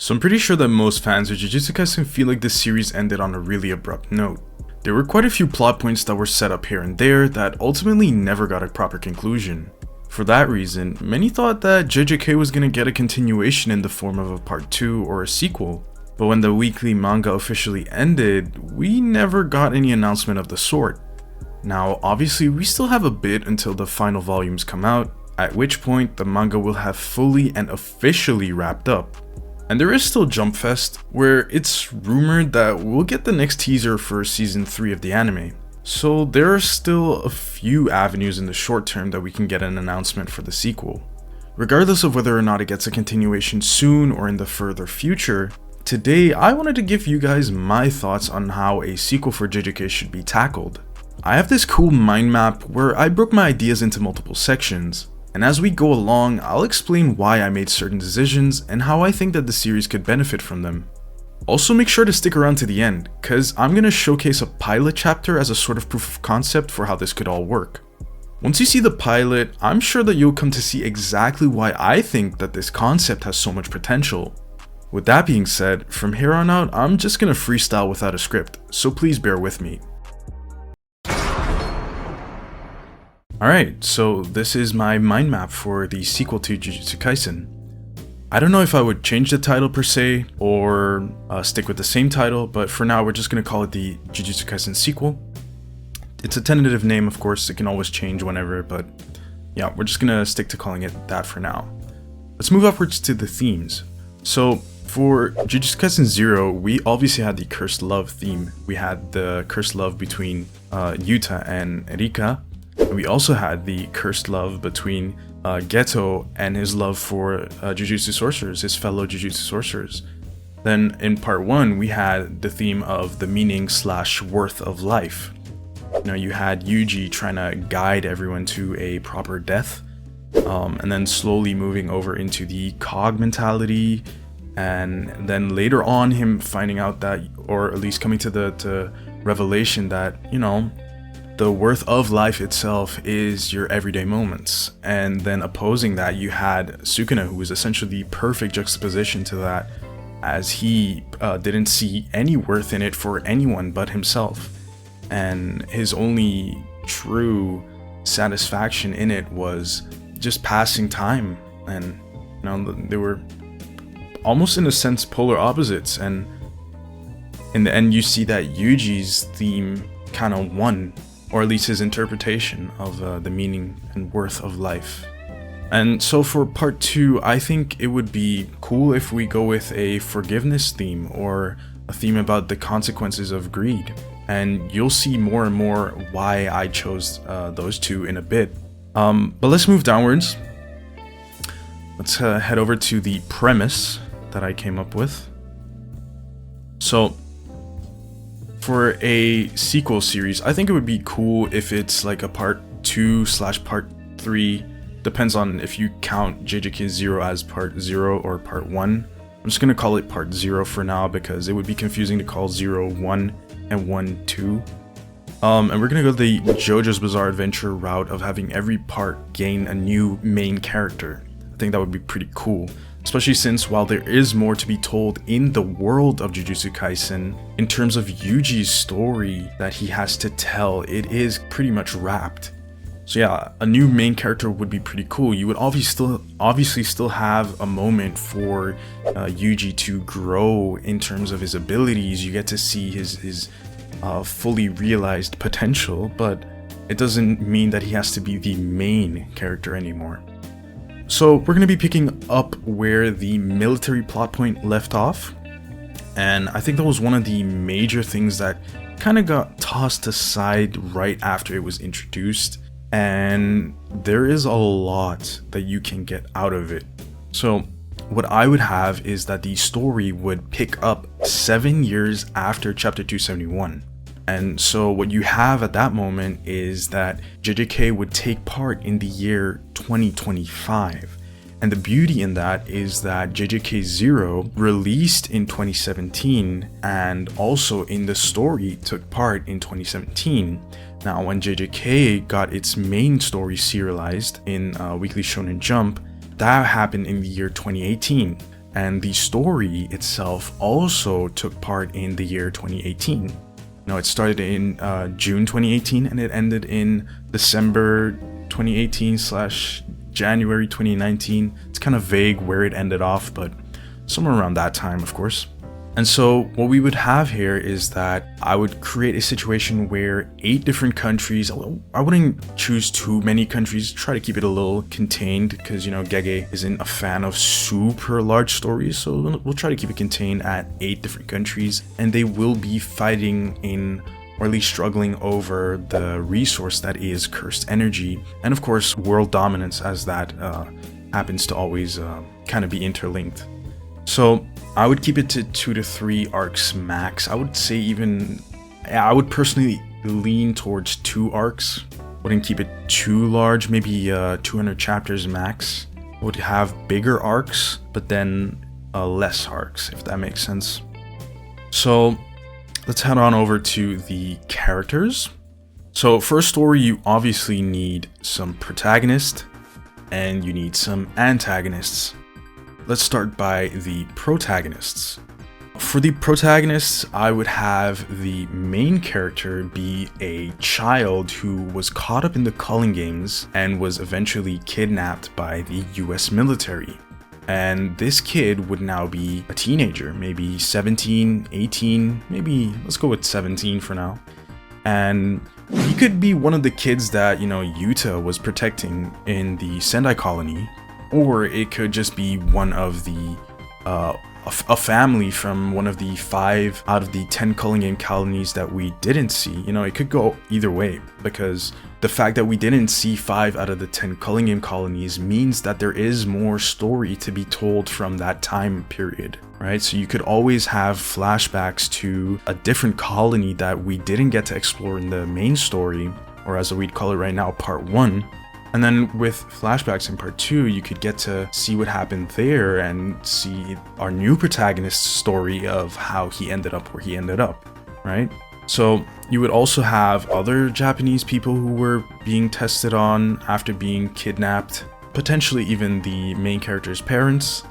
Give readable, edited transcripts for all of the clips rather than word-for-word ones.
So I'm pretty sure that most fans of Jujutsu Kaisen feel like this series ended on a really abrupt note. There were quite a few plot points that were set up here and there that ultimately never got a proper conclusion. For that reason, many thought that JJK was going to get a continuation in the form of a part 2 or a sequel. But when the weekly manga officially ended, we never got any announcement of the sort. Now, obviously, we still have a bit until the final volumes come out, at which point the manga will have fully and officially wrapped up. And there is still Jump Fest, where it's rumored that we'll get the next teaser for season 3 of the anime. So there are still a few avenues in the short term that we can get an announcement for the sequel. Regardless of whether or not it gets a continuation soon or in the further future, today I wanted to give you guys my thoughts on how a sequel for JJK should be tackled. I have this cool mind map where I broke my ideas into multiple sections, and as we go along, I'll explain why I made certain decisions and how I think that the series could benefit from them. Also make sure to stick around to the end, cause I'm gonna showcase a pilot chapter as a sort of proof of concept for how this could all work. Once you see the pilot, I'm sure that you'll come to see exactly why I think that this concept has so much potential. With that being said, from here on out, I'm just gonna freestyle without a script, so please bear with me. Alright, so this is my mind map for the sequel to Jujutsu Kaisen. I don't know if I would change the title per se, or stick with the same title, but for now we're just going to call it the Jujutsu Kaisen sequel. It's a tentative name, of course, it can always change whenever, but yeah, we're just going to stick to calling it that for now. Let's move upwards to the themes. So, for Jujutsu Kaisen 0, we obviously had the cursed love theme. We had the cursed love between Yuta and Rika. And we also had the cursed love between Geto and his love for Jujutsu sorcerers, his fellow Jujutsu sorcerers. Then in part 1, we had the theme of the meaning / worth of life. You had Yuji trying to guide everyone to a proper death, and then slowly moving over into the Cog mentality, and then later on him finding out that, or at least coming to the revelation that, the worth of life itself is your everyday moments. And then opposing that, you had Sukuna, who was essentially the perfect juxtaposition to that, as he didn't see any worth in it for anyone but himself. And his only true satisfaction in it was just passing time. And they were almost in a sense polar opposites. And in the end, you see that Yuji's theme kind of won, or at least his interpretation of the meaning and worth of life. And so for part 2, I think it would be cool if we go with a forgiveness theme, or a theme about the consequences of greed. And you'll see more and more why I chose those two in a bit. But let's move downwards. Let's head over to the premise that I came up with. So, for a sequel series, I think it would be cool if it's like a part 2 / part 3. Depends on if you count JJK 0 as part 0 or part 1. I'm just gonna call it part 0 for now because it would be confusing to call 0 1 and 1 2. And we're gonna go the JoJo's Bizarre Adventure route of having every part gain a new main character. I think that would be pretty cool. Especially since while there is more to be told in the world of Jujutsu Kaisen, in terms of Yuji's story that he has to tell, it is pretty much wrapped. So yeah, a new main character would be pretty cool. You would obviously still have a moment for Yuji to grow in terms of his abilities. You get to see his fully realized potential, but it doesn't mean that he has to be the main character anymore. So we're going to be picking up where the military plot point left off, and I think that was one of the major things that kind of got tossed aside right after it was introduced, and there is a lot that you can get out of it. So what I would have is that the story would pick up 7 years after chapter 271. And so what you have at that moment is that JJK would take part in the year 2025. And the beauty in that is that JJK 0 released in 2017 and also in the story took part in 2017. Now when JJK got its main story serialized in Weekly Shonen Jump, that happened in the year 2018. And the story itself also took part in the year 2018. Now, it started in June 2018 and it ended in December 2018/January 2019. It's kind of vague where it ended off, but somewhere around that time, of course. And so what we would have here is that I would create a situation where 8 different countries, I wouldn't choose too many countries, try to keep it a little contained because, you know, Gege isn't a fan of super large stories. So we'll try to keep it contained at 8 different countries, and they will be fighting in, or at least struggling over, the resource that is cursed energy. And of course, world dominance, as that happens to always kind of be interlinked. So I would keep it to 2 to 3 arcs max. I would say I would personally lean towards 2 arcs. Wouldn't keep it too large, maybe 200 chapters max. Would have bigger arcs, but then less arcs, if that makes sense. So let's head on over to the characters. So for a story, you obviously need some protagonist and you need some antagonists. Let's start by the protagonists. For the protagonists, I would have the main character be a child who was caught up in the culling games and was eventually kidnapped by the US military. And this kid would now be a teenager, maybe 17, 18, maybe let's go with 17 for now. And he could be one of the kids that, you know, Yuta was protecting in the Sendai colony. Or it could just be one of the, a family from one of the 5 out of the 10 culling game colonies that we didn't see. You know, it could go either way, because the fact that we didn't see 5 out of the 10 culling game colonies means that there is more story to be told from that time period, right? So you could always have flashbacks to a different colony that we didn't get to explore in the main story, or as we'd call it right now, part 1. And then with flashbacks in part 2, you could get to see what happened there and see our new protagonist's story of how he ended up where he ended up, right? So you would also have other Japanese people who were being tested on after being kidnapped, potentially even the main character's parents.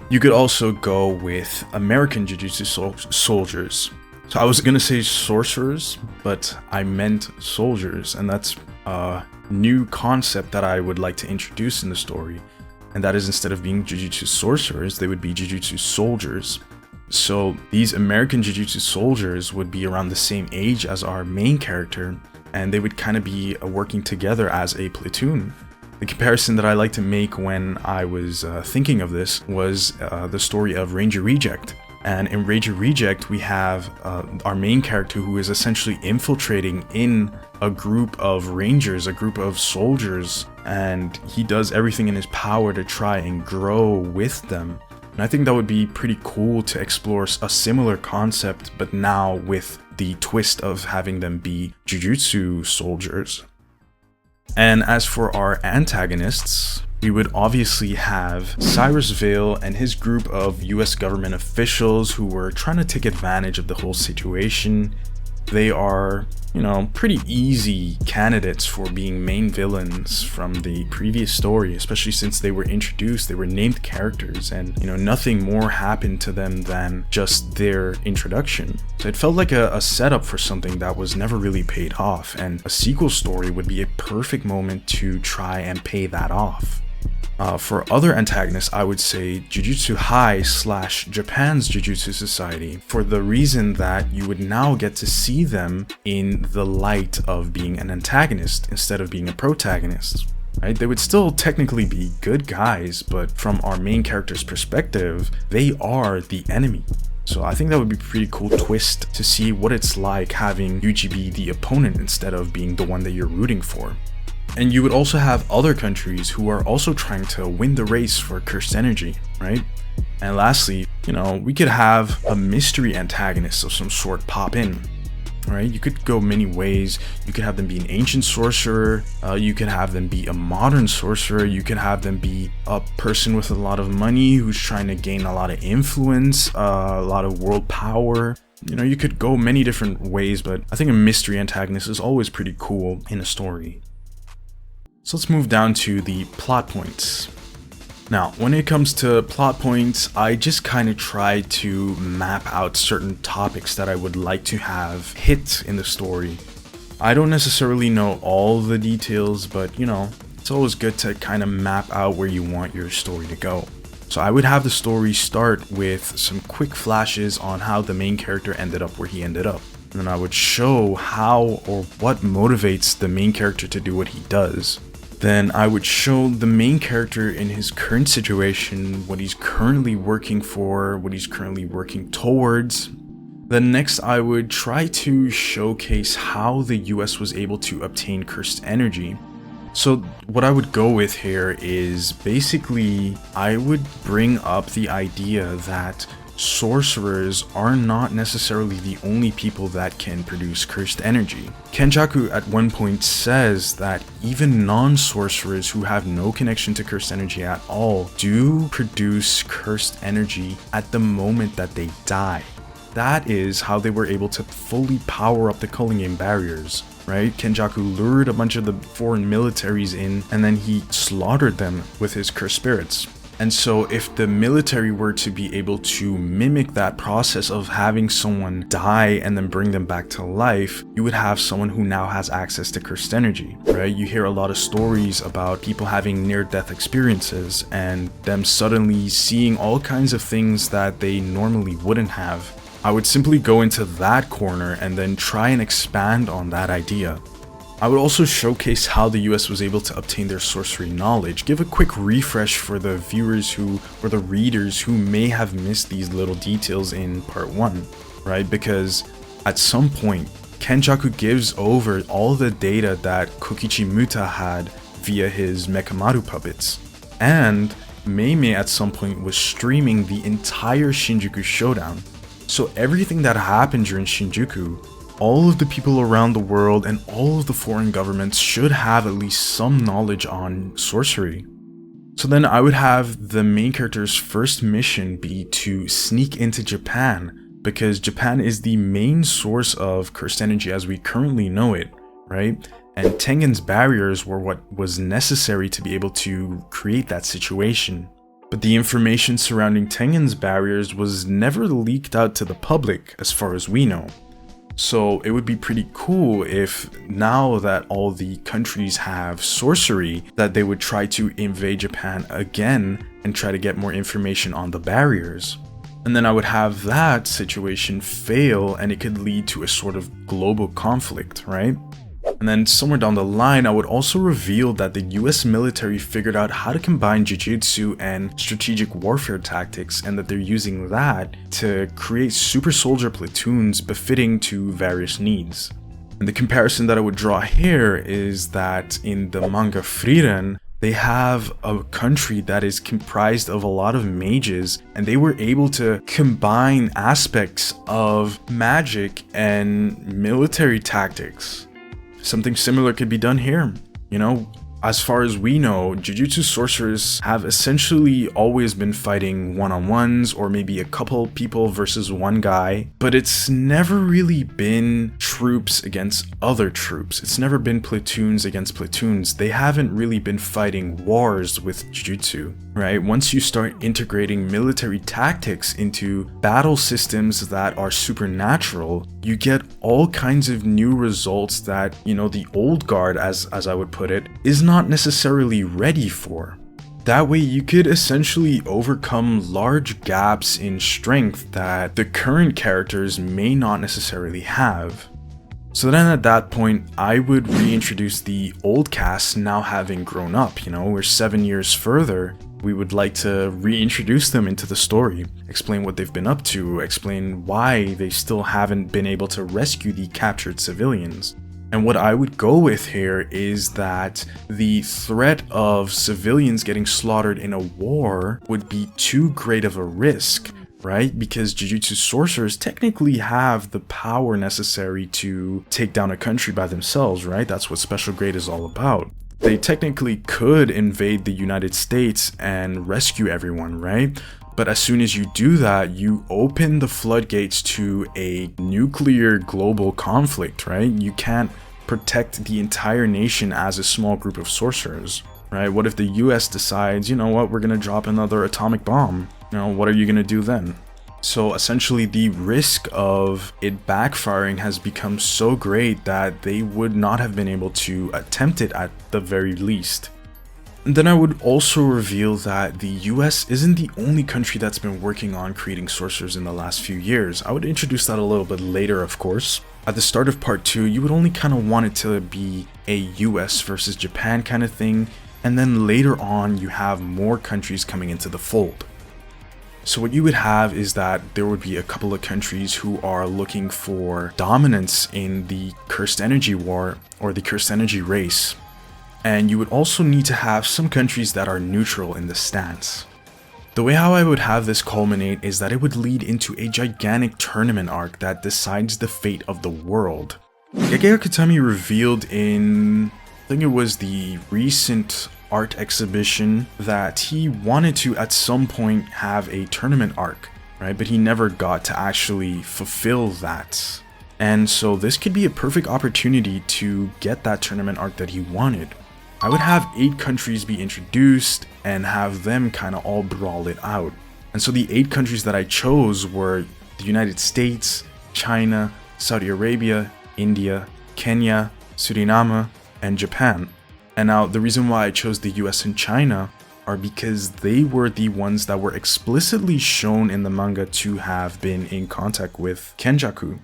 You could also go with American Jujutsu soldiers. So I was gonna say sorcerers, but I meant soldiers, and that's new concept that I would like to introduce in the story, and that is, instead of being Jujutsu sorcerers, they would be Jujutsu soldiers. So these American Jujutsu soldiers would be around the same age as our main character, and they would kind of be working together as a platoon. The comparison that I like to make when I was thinking of this was the story of Ranger Reject. And in Ranger Reject, we have our main character who is essentially infiltrating in a group of rangers, a group of soldiers, and he does everything in his power to try and grow with them. And I think that would be pretty cool to explore a similar concept, but now with the twist of having them be Jujutsu soldiers. And as for our antagonists, we would obviously have Cyrus Vale and his group of US government officials who were trying to take advantage of the whole situation. They are, you know, pretty easy candidates for being main villains from the previous story, especially since they were introduced, they were named characters, and, you know, nothing more happened to them than just their introduction. So it felt like a setup for something that was never really paid off, and a sequel story would be a perfect moment to try and pay that off. For other antagonists, I would say Jujutsu High / Japan's Jujutsu Society, for the reason that you would now get to see them in the light of being an antagonist instead of being a protagonist. Right? They would still technically be good guys, but from our main character's perspective, they are the enemy. So I think that would be a pretty cool twist to see what it's like having Yuji be the opponent instead of being the one that you're rooting for. And you would also have other countries who are also trying to win the race for cursed energy, right? And lastly, you know, we could have a mystery antagonist of some sort pop in, right? You could go many ways. You could have them be an ancient sorcerer. You could have them be a modern sorcerer. You could have them be a person with a lot of money who's trying to gain a lot of influence, a lot of world power. You know, you could go many different ways, but I think a mystery antagonist is always pretty cool in a story. So let's move down to the plot points. Now, when it comes to plot points, I just kind of try to map out certain topics that I would like to have hit in the story. I don't necessarily know all the details, but you know, it's always good to kind of map out where you want your story to go. So I would have the story start with some quick flashes on how the main character ended up where he ended up. And then I would show how or what motivates the main character to do what he does. Then I would show the main character in his current situation, what he's currently working for, what he's currently working towards. Then next I would try to showcase how the US was able to obtain cursed energy. So what I would go with here is basically I would bring up the idea that sorcerers are not necessarily the only people that can produce cursed energy. Kenjaku at one point says that even non-sorcerers who have no connection to cursed energy at all do produce cursed energy at the moment that they die. That is how they were able to fully power up the culling game barriers, right? Kenjaku lured a bunch of the foreign militaries in and then he slaughtered them with his cursed spirits. And so if the military were to be able to mimic that process of having someone die and then bring them back to life, you would have someone who now has access to cursed energy, right? You hear a lot of stories about people having near-death experiences and them suddenly seeing all kinds of things that they normally wouldn't have. I would simply go into that corner and then try and expand on that idea. I would also showcase how the US was able to obtain their sorcery knowledge, give a quick refresh for the viewers or the readers who may have missed these little details in part 1, right? Because at some point, Kenjaku gives over all the data that Kokichi Muta had via his Mekamaru puppets. And Meimei at some point was streaming the entire Shinjuku showdown. So everything that happened during Shinjuku, all of the people around the world and all of the foreign governments should have at least some knowledge on sorcery. So then I would have the main character's first mission be to sneak into Japan, because Japan is the main source of cursed energy as we currently know it, right? And Tengen's barriers were what was necessary to be able to create that situation. But the information surrounding Tengen's barriers was never leaked out to the public as far as we know. So it would be pretty cool if now that all the countries have sorcery, that they would try to invade Japan again and try to get more information on the barriers. And then I would have that situation fail and it could lead to a sort of global conflict, right? And then somewhere down the line, I would also reveal that the US military figured out how to combine jujutsu and strategic warfare tactics, and that they're using that to create super soldier platoons befitting to various needs. And the comparison that I would draw here is that in the manga Frieren, they have a country that is comprised of a lot of mages, and they were able to combine aspects of magic and military tactics. Something similar could be done here. You know, as far as we know, Jujutsu sorcerers have essentially always been fighting one-on-ones or maybe a couple people versus one guy, but it's never really been troops against other troops. It's never been platoons against platoons. They haven't really been fighting wars with Jujutsu, right? Once you start integrating military tactics into battle systems that are supernatural, you get all kinds of new results that, you know, the old guard, as I would put it, is not necessarily ready for. That way you could essentially overcome large gaps in strength that the current characters may not necessarily have. So then at that point, I would reintroduce the old cast now having grown up. You know, we're 7 years further. We would like to reintroduce them into the story, explain what they've been up to, explain why they still haven't been able to rescue the captured civilians. And what I would go with here is that the threat of civilians getting slaughtered in a war would be too great of a risk, right? Because Jujutsu sorcerers technically have the power necessary to take down a country by themselves, right? That's what special grade is all about. They technically could invade the United States and rescue everyone, right? But as soon as you do that, you open the floodgates to a nuclear global conflict, right? You can't protect the entire nation as a small group of sorcerers. right? What if the US decides, you know what, we're gonna drop another atomic bomb? You know, what are you gonna do then? So essentially the risk of it backfiring has become so great that they would not have been able to attempt it at the very least. And then I would also reveal that the US isn't the only country that's been working on creating sorcerers in the last few years. I would introduce that a little bit later, of course. At the start of part 2, you would only kind of want it to be a US versus Japan kind of thing, and then later on you have more countries coming into the fold. So what you would have is that there would be a couple of countries who are looking for dominance in the cursed energy war or the cursed energy race. And you would also need to have some countries that are neutral in the stance. The way how I would have this culminate is that it would lead into a gigantic tournament arc that decides the fate of the world. Gege Akutami revealed in, I think it was the recent art exhibition, that he wanted to at some point have a tournament arc, right? But he never got to actually fulfill that. And so this could be a perfect opportunity to get that tournament arc that he wanted. I would have 8 countries be introduced and have them kind of all brawl it out. And so the 8 countries that I chose were the United States, China, Saudi Arabia, India, Kenya, Suriname, and Japan. And now the reason why I chose the US and China are because they were the ones that were explicitly shown in the manga to have been in contact with Kenjaku.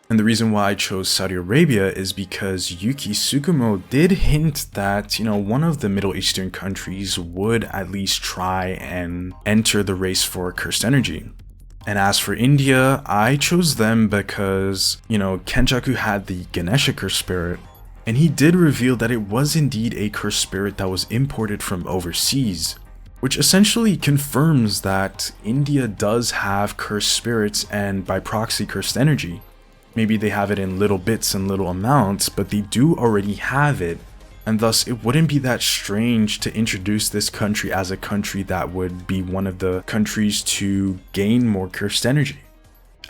And the reason why I chose Saudi Arabia is because Yuki Tsukumo did hint that, you know, one of the Middle Eastern countries would at least try and enter the race for cursed energy. And as for India, I chose them because, you know, Kenjaku had the Ganesha curse spirit, and he did reveal that it was indeed a cursed spirit that was imported from overseas, which essentially confirms that India does have cursed spirits and by proxy cursed energy. Maybe they have it in little bits and little amounts, but they do already have it, and thus it wouldn't be that strange to introduce this country as a country that would be one of the countries to gain more cursed energy.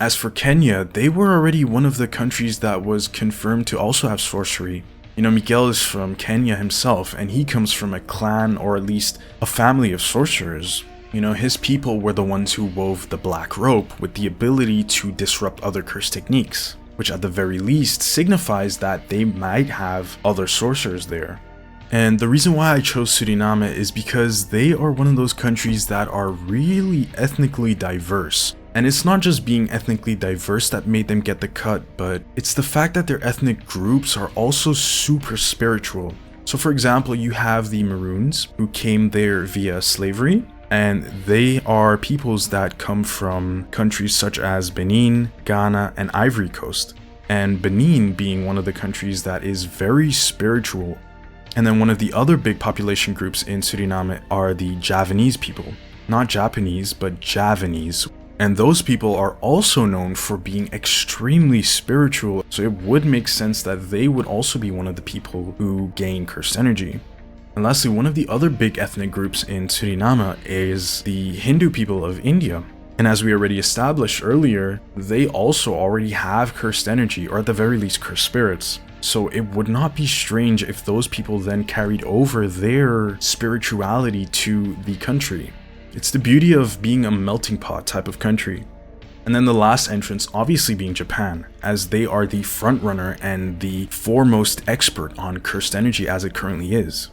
As for Kenya, they were already one of the countries that was confirmed to also have sorcery. You know, Miguel is from Kenya himself, and he comes from a clan or at least a family of sorcerers. You know, his people were the ones who wove the black rope with the ability to disrupt other curse techniques, which at the very least signifies that they might have other sorcerers there. And the reason why I chose Suriname is because they are one of those countries that are really ethnically diverse. And it's not just being ethnically diverse that made them get the cut, but it's the fact that their ethnic groups are also super spiritual. So for example, you have the Maroons, who came there via slavery, and they are peoples that come from countries such as Benin, Ghana, and Ivory Coast. And Benin being one of the countries that is very spiritual. And then one of the other big population groups in Suriname are the Javanese people. Not Japanese, but Javanese. And those people are also known for being extremely spiritual, so it would make sense that they would also be one of the people who gain cursed energy. And lastly, one of the other big ethnic groups in Suriname is the Hindu people of India. And as we already established earlier, they also already have cursed energy, or at the very least cursed spirits. So it would not be strange if those people then carried over their spirituality to the country. It's the beauty of being a melting pot type of country. And then the last entrance obviously being Japan, as they are the front runner and the foremost expert on cursed energy as it currently is.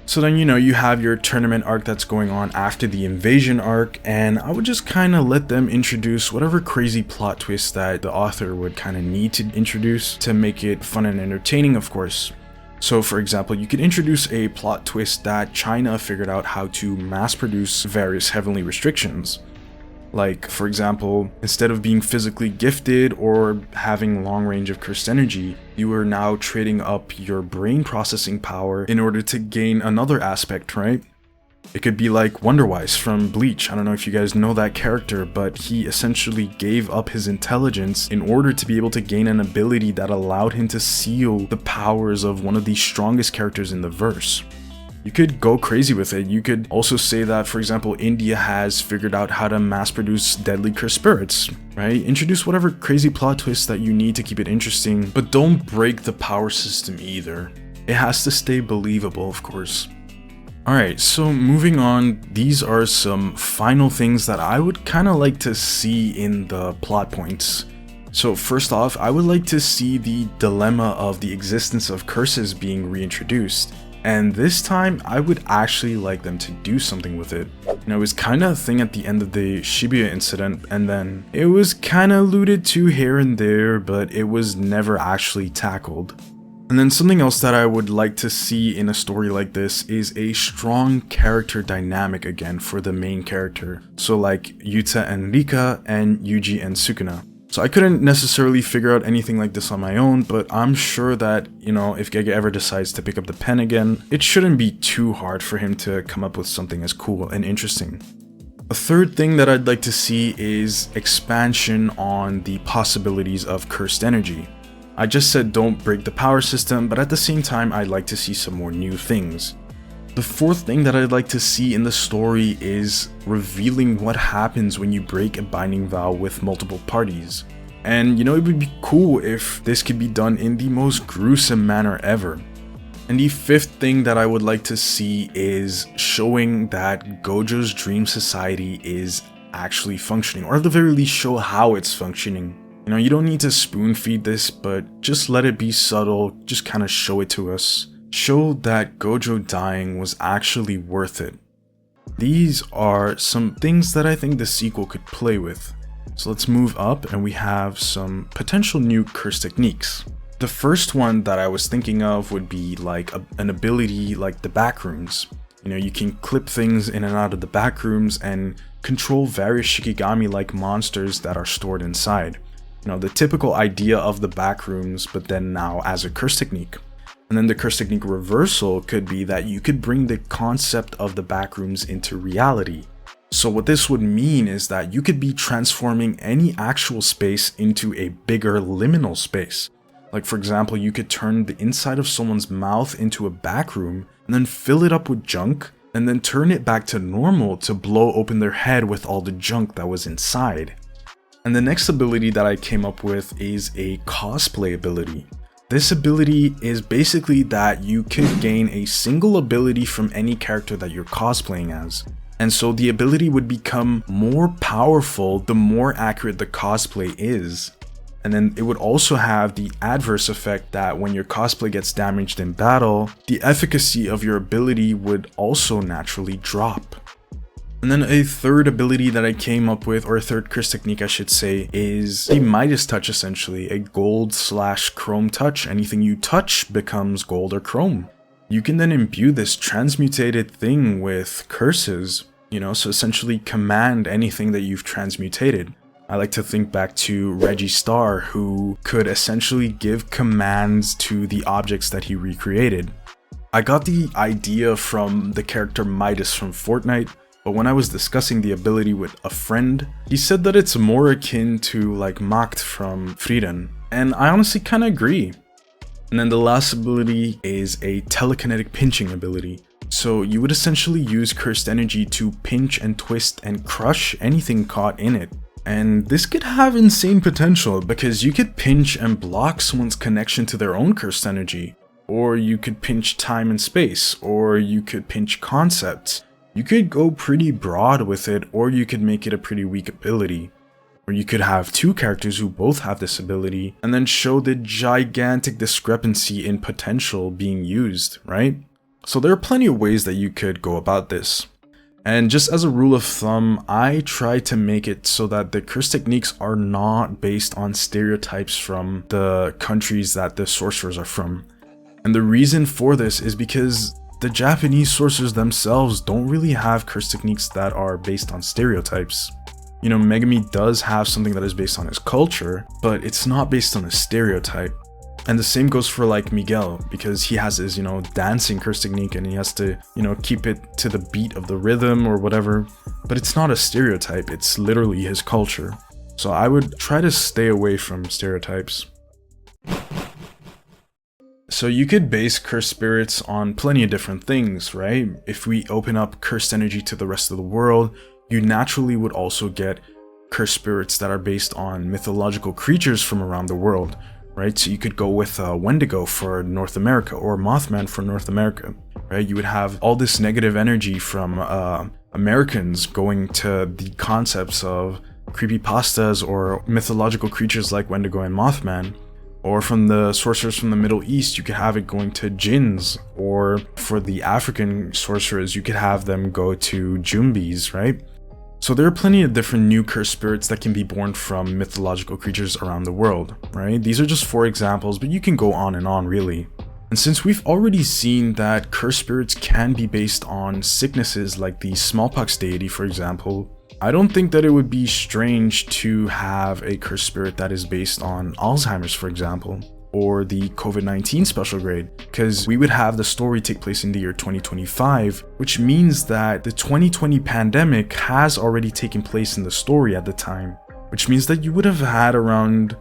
So then, you know, you have your tournament arc that's going on after the invasion arc, and I would just kind of let them introduce whatever crazy plot twist that the author would kind of need to introduce to make it fun and entertaining, of course. So for example, you could introduce a plot twist that China figured out how to mass produce various heavenly restrictions. Like, for example, instead of being physically gifted or having long range of cursed energy, you are now trading up your brain processing power in order to gain another aspect, right? It could be like Wonderwise from Bleach. I don't know if you guys know that character, but he essentially gave up his intelligence in order to be able to gain an ability that allowed him to seal the powers of one of the strongest characters in the verse. You could go crazy with it. You could also say that, for example, India has figured out how to mass produce deadly cursed spirits, right? Introduce whatever crazy plot twists that you need to keep it interesting, but don't break the power system either. It has to stay believable, of course. Alright, so moving on, these are some final things that I would kind of like to see in the plot points. So first off, I would like to see the dilemma of the existence of curses being reintroduced. And this time, I would actually like them to do something with it. You know, it was kind of a thing at the end of the Shibuya incident, and then it was kind of alluded to here and there, but it was never actually tackled. And then something else that I would like to see in a story like this is a strong character dynamic again for the main character. So like Yuta and Rika and Yuji and Sukuna. So I couldn't necessarily figure out anything like this on my own, but I'm sure that, you know, if Gege ever decides to pick up the pen again, it shouldn't be too hard for him to come up with something as cool and interesting. A third thing that I'd like to see is expansion on the possibilities of cursed energy. I just said don't break the power system, but at the same time I'd like to see some more new things. The fourth thing that I'd like to see in the story is revealing what happens when you break a binding vow with multiple parties. And you know, it would be cool if this could be done in the most gruesome manner ever. And the fifth thing that I would like to see is showing that Gojo's dream society is actually functioning, or at the very least show how it's functioning. You know, you don't need to spoon feed this, but just let it be subtle, just kind of show it to us. Show that Gojo dying was actually worth it. These are some things that I think the sequel could play with. So let's move up, and we have some potential new curse techniques. The first one that I was thinking of would be like an ability like the backrooms. You know, you can clip things in and out of the backrooms and control various Shikigami-like monsters that are stored inside. You know, the typical idea of the backrooms, but then now as a curse technique. And then the curse technique reversal could be that you could bring the concept of the backrooms into reality. So what this would mean is that you could be transforming any actual space into a bigger liminal space. Like for example, you could turn the inside of someone's mouth into a backroom and then fill it up with junk and then turn it back to normal to blow open their head with all the junk that was inside. And the next ability that I came up with is a cosplay ability. This ability is basically that you could gain a single ability from any character that you're cosplaying as. And so the ability would become more powerful the more accurate the cosplay is. And then it would also have the adverse effect that when your cosplay gets damaged in battle, the efficacy of your ability would also naturally drop. And then a third ability that I came up with, or a third curse technique I should say, is a Midas touch essentially, a gold/chrome touch. Anything you touch becomes gold or chrome. You can then imbue this transmutated thing with curses, you know, so essentially command anything that you've transmutated. I like to think back to Reggie Star, who could essentially give commands to the objects that he recreated. I got the idea from the character Midas from Fortnite, but when I was discussing the ability with a friend, he said that it's more akin to like Macht from Frieren, and I honestly kinda agree. And then the last ability is a telekinetic pinching ability. So you would essentially use cursed energy to pinch and twist and crush anything caught in it. And this could have insane potential because you could pinch and block someone's connection to their own cursed energy, or you could pinch time and space, or you could pinch concepts. You could go pretty broad with it, or you could make it a pretty weak ability. Or you could have two characters who both have this ability, and then show the gigantic discrepancy in potential being used, right? So there are plenty of ways that you could go about this. And just as a rule of thumb, I try to make it so that the curse techniques are not based on stereotypes from the countries that the sorcerers are from. And the reason for this is because the Japanese sorcerers themselves don't really have curse techniques that are based on stereotypes. You know, Megami does have something that is based on his culture, but it's not based on a stereotype. And the same goes for like Miguel, because he has his, you know, dancing curse technique and he has to, you know, keep it to the beat of the rhythm or whatever. But it's not a stereotype, it's literally his culture. So I would try to stay away from stereotypes. So you could base cursed spirits on plenty of different things, right? If we open up cursed energy to the rest of the world, you naturally would also get cursed spirits that are based on mythological creatures from around the world, right? So you could go with Wendigo for North America or Mothman for North America, right? You would have all this negative energy from Americans going to the concepts of creepypastas or mythological creatures like Wendigo and Mothman. Or from the sorcerers from the Middle East, you could have it going to jinns. Or for the African sorcerers, you could have them go to jumbis, right? So there are plenty of different new cursed spirits that can be born from mythological creatures around the world, right? These are just 4 examples, but you can go on and on, really. And since we've already seen that cursed spirits can be based on sicknesses like the smallpox deity, for example, I don't think that it would be strange to have a cursed spirit that is based on Alzheimer's, for example, or the COVID-19 special grade, because we would have the story take place in the year 2025, which means that the 2020 pandemic has already taken place in the story at the time, which means that you would have had around,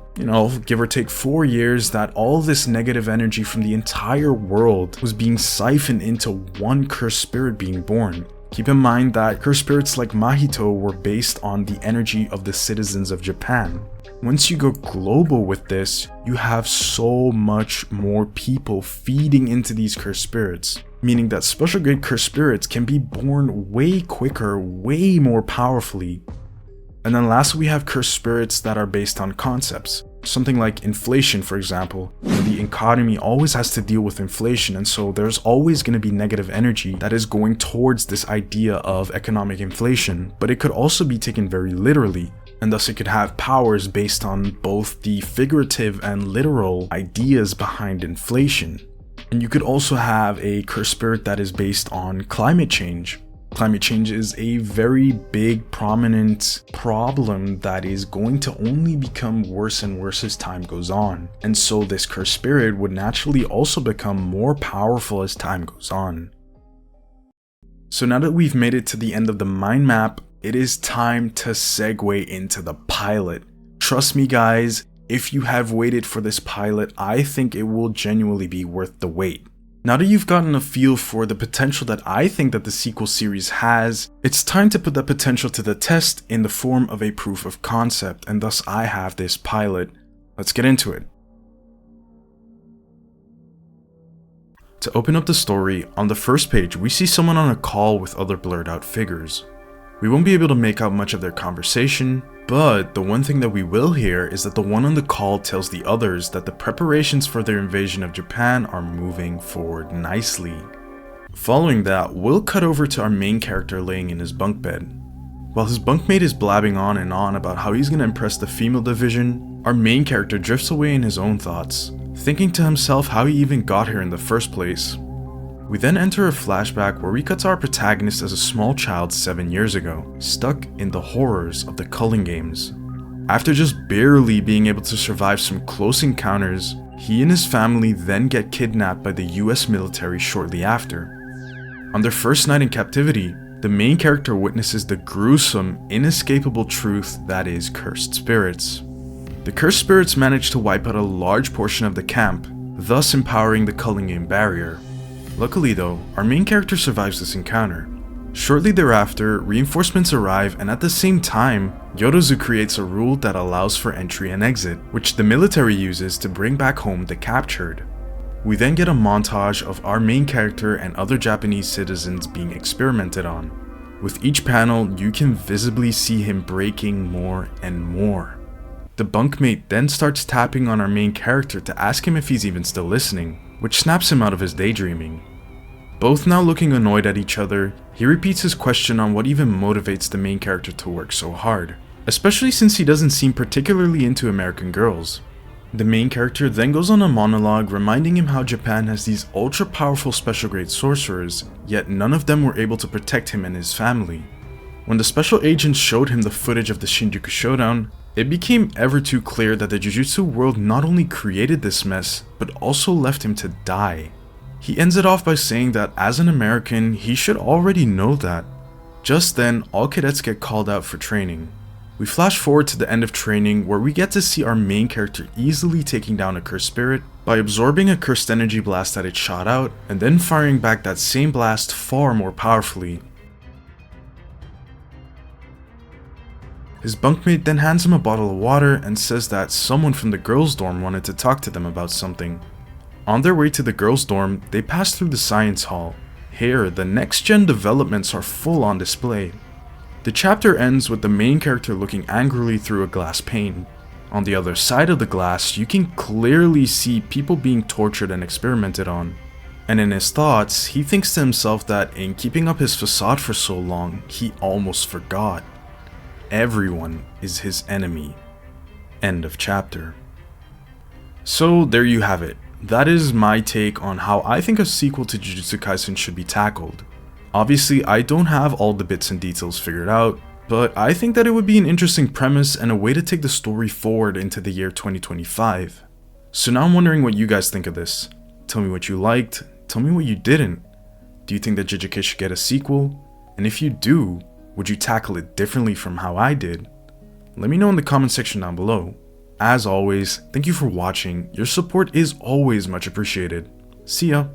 give or take 4 years that all this negative energy from the entire world was being siphoned into one cursed spirit being born. Keep in mind that cursed spirits like Mahito were based on the energy of the citizens of Japan. Once you go global with this, you have so much more people feeding into these cursed spirits, meaning that special grade cursed spirits can be born way quicker, way more powerfully. And then lastly, we have cursed spirits that are based on concepts. Something like inflation, for example. The economy always has to deal with inflation, and so there's always going to be negative energy that is going towards this idea of economic inflation, but it could also be taken very literally, and thus it could have powers based on both the figurative and literal ideas behind inflation. And you could also have a cursed spirit that is based on climate change. Climate change is a very big, prominent problem that is going to only become worse and worse as time goes on. And so this cursed spirit would naturally also become more powerful as time goes on. So now that we've made it to the end of the mind map, it is time to segue into the pilot. Trust me guys, if you have waited for this pilot, I think it will genuinely be worth the wait. Now that you've gotten a feel for the potential that I think that the sequel series has, it's time to put that potential to the test in the form of a proof of concept, and thus I have this pilot. Let's get into it. To open up the story, on the first page we see someone on a call with other blurred out figures. We won't be able to make out much of their conversation, but the one thing that we will hear is that the one on the call tells the others that the preparations for their invasion of Japan are moving forward nicely. Following that, we'll cut over to our main character laying in his bunk bed. While his bunkmate is blabbing on and on about how he's going to impress the female division, our main character drifts away in his own thoughts, thinking to himself how he even got here in the first place. We then enter a flashback where we cut to our protagonist as a small child 7 years ago, stuck in the horrors of the culling games. After just barely being able to survive some close encounters, he and his family then get kidnapped by the US military shortly after. On their first night in captivity, the main character witnesses the gruesome, inescapable truth that is cursed spirits. The cursed spirits manage to wipe out a large portion of the camp, thus empowering the culling game barrier. Luckily though, our main character survives this encounter. Shortly thereafter, reinforcements arrive, and at the same time, Yorozu creates a rule that allows for entry and exit, which the military uses to bring back home the captured. We then get a montage of our main character and other Japanese citizens being experimented on. With each panel, you can visibly see him breaking more and more. The bunkmate then starts tapping on our main character to ask him if he's even still listening, which snaps him out of his daydreaming. Both now looking annoyed at each other, he repeats his question on what even motivates the main character to work so hard, especially since he doesn't seem particularly into American girls. The main character then goes on a monologue reminding him how Japan has these ultra powerful special grade sorcerers, yet none of them were able to protect him and his family. When the special agents showed him the footage of the Shinjuku showdown, it became ever too clear that the Jujutsu world not only created this mess, but also left him to die. He ends it off by saying that as an American, he should already know that. Just then, all cadets get called out for training. We flash forward to the end of training where we get to see our main character easily taking down a cursed spirit by absorbing a cursed energy blast that it shot out and then firing back that same blast far more powerfully. His bunkmate then hands him a bottle of water and says that someone from the girls' dorm wanted to talk to them about something. On their way to the girls' dorm, they pass through the science hall. here, the next gen developments are full on display. The chapter ends with the main character looking angrily through a glass pane. On the other side of the glass, you can clearly see people being tortured and experimented on. And in his thoughts, he thinks to himself that in keeping up his facade for so long, he almost forgot. Everyone is his enemy. End of chapter. So there you have it. That is my take on how I think a sequel to Jujutsu Kaisen should be tackled. Obviously, I don't have all the bits and details figured out, but I think that it would be an interesting premise and a way to take the story forward into the year 2025. So now I'm wondering what you guys think of this. Tell me what you liked, tell me what you didn't. Do you think that JJK should get a sequel? And if you do, would you tackle it differently from how I did? Let me know in the comment section down below. As always, thank you for watching. Your support is always much appreciated. See ya!